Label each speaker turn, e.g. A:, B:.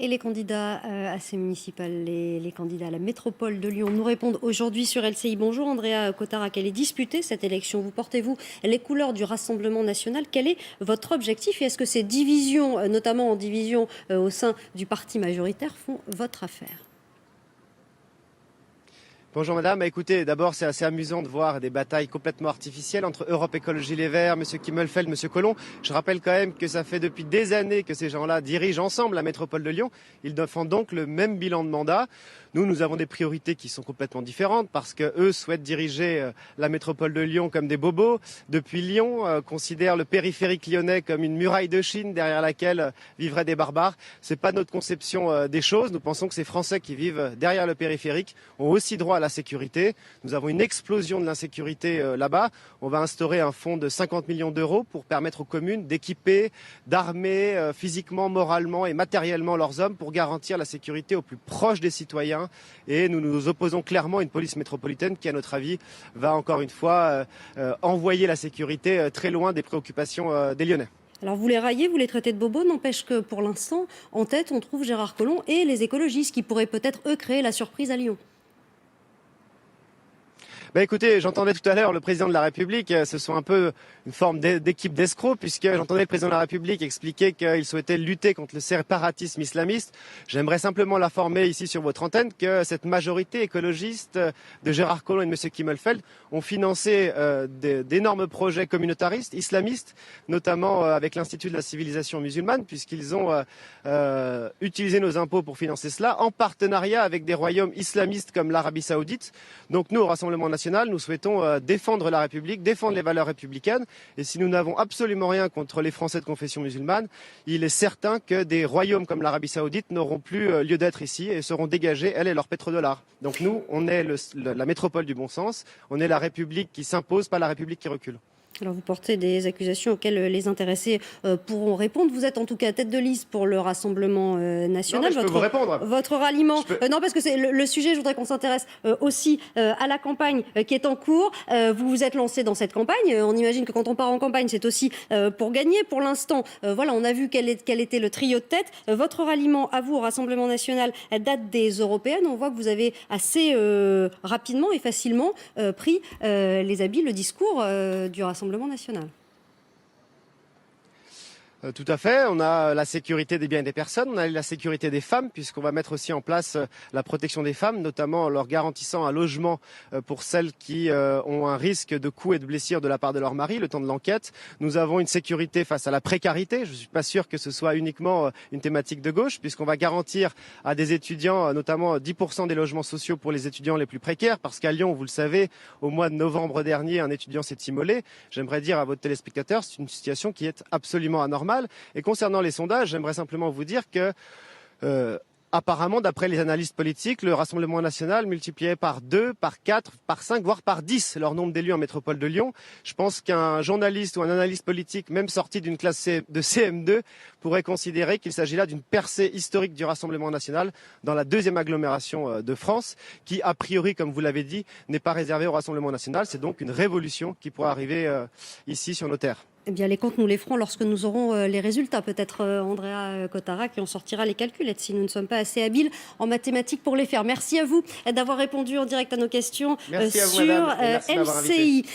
A: Et les candidats à ces municipales, les candidats à la métropole de Lyon nous répondent aujourd'hui sur LCI. Bonjour Andrea Cotarac, elle est disputée cette élection. Vous portez-vous les couleurs du Rassemblement national? Quel est votre objectif et est-ce que ces divisions, notamment en division au sein du parti majoritaire, font votre affaire?
B: Bonjour madame, écoutez, d'abord c'est assez amusant de voir des batailles complètement artificielles entre Europe Écologie Les Verts, M. Kimmelfeld, M. Collomb. Je rappelle quand même que ça fait depuis des années que ces gens-là dirigent ensemble la métropole de Lyon. Ils défendent donc le même bilan de mandat. Nous avons des priorités qui sont complètement différentes parce qu'eux souhaitent diriger la métropole de Lyon comme des bobos. Depuis Lyon, considèrent le périphérique lyonnais comme une muraille de Chine derrière laquelle vivraient des barbares. C'est pas notre conception des choses. Nous pensons que ces Français qui vivent derrière le périphérique ont aussi droit à la sécurité. Nous avons une explosion de l'insécurité là-bas. On va instaurer un fonds de 50 millions d'euros pour permettre aux communes d'équiper, d'armer physiquement, moralement et matériellement leurs hommes pour garantir la sécurité au plus proche des citoyens. Et nous nous opposons clairement à une police métropolitaine qui, à notre avis, va encore une fois envoyer la sécurité très loin des préoccupations des Lyonnais.
A: Alors vous les raillez, vous les traitez de bobos, n'empêche que pour l'instant, en tête, on trouve Gérard Collomb et les écologistes qui pourraient peut-être, eux, créer la surprise à Lyon.
B: Écoutez, j'entendais tout à l'heure le président de la République, ce sont un peu une forme d'équipe d'escrocs, puisque j'entendais le président de la République expliquer qu'il souhaitait lutter contre le séparatisme islamiste. J'aimerais simplement l'informer ici sur votre antenne que cette majorité écologiste de Gérard Collomb et de M. Kimmelfeld ont financé d'énormes projets communautaristes, islamistes, notamment avec l'Institut de la civilisation musulmane, puisqu'ils ont utilisé nos impôts pour financer cela, en partenariat avec des royaumes islamistes comme l'Arabie Saoudite. Donc nous, au Rassemblement national, nous souhaitons défendre la République, défendre les valeurs républicaines. Et si nous n'avons absolument rien contre les Français de confession musulmane, il est certain que des royaumes comme l'Arabie Saoudite n'auront plus lieu d'être ici et seront dégagés, elles et leurs pétrodollars. Donc nous, on est la métropole du bon sens, on est la République qui s'impose, pas la République qui recule.
A: Alors vous portez des accusations auxquelles les intéressés pourront répondre. Vous êtes en tout cas tête de liste pour le Rassemblement national.
B: Non, je peux vous répondre.
A: Votre ralliement. Non, parce que c'est le sujet, je voudrais qu'on s'intéresse aussi à la campagne qui est en cours. Vous vous êtes lancé dans cette campagne. On imagine que quand on part en campagne, c'est aussi pour gagner. Pour l'instant, voilà, on a vu quel était le trio de tête. Votre ralliement à vous au Rassemblement national date des européennes. On voit que vous avez assez rapidement et facilement pris les habits, le discours du Rassemblement national.
B: Tout à fait. On a la sécurité des biens et des personnes, on a la sécurité des femmes, puisqu'on va mettre aussi en place la protection des femmes, notamment en leur garantissant un logement pour celles qui ont un risque de coups et de blessures de la part de leur mari, le temps de l'enquête. Nous avons une sécurité face à la précarité. Je ne suis pas sûr que ce soit uniquement une thématique de gauche, puisqu'on va garantir à des étudiants, notamment 10% des logements sociaux pour les étudiants les plus précaires, parce qu'à Lyon, vous le savez, au mois de novembre dernier, un étudiant s'est immolé. J'aimerais dire à votre téléspectateur, c'est une situation qui est absolument anormale. Et concernant les sondages, j'aimerais simplement vous dire que, apparemment, d'après les analystes politiques, le Rassemblement national multipliait par 2, par 4, par 5, voire par 10 leur nombre d'élus en métropole de Lyon. Je pense qu'un journaliste ou un analyste politique, même sorti d'une classe de CM2, pourrait considérer qu'il s'agit là d'une percée historique du Rassemblement national dans la deuxième agglomération de France, qui, a priori, comme vous l'avez dit, n'est pas réservée au Rassemblement national. C'est donc une révolution qui pourrait arriver ici sur nos terres.
A: Eh bien, les comptes, nous les ferons lorsque nous aurons les résultats. Peut-être Andrea Cotarac, et on sortira les calculettes si nous ne sommes pas assez habiles en mathématiques pour les faire. Merci à vous d'avoir répondu en direct à nos questions
B: Merci à vous,
A: sur
B: madame, et merci de m'avoir invité.
A: LCI.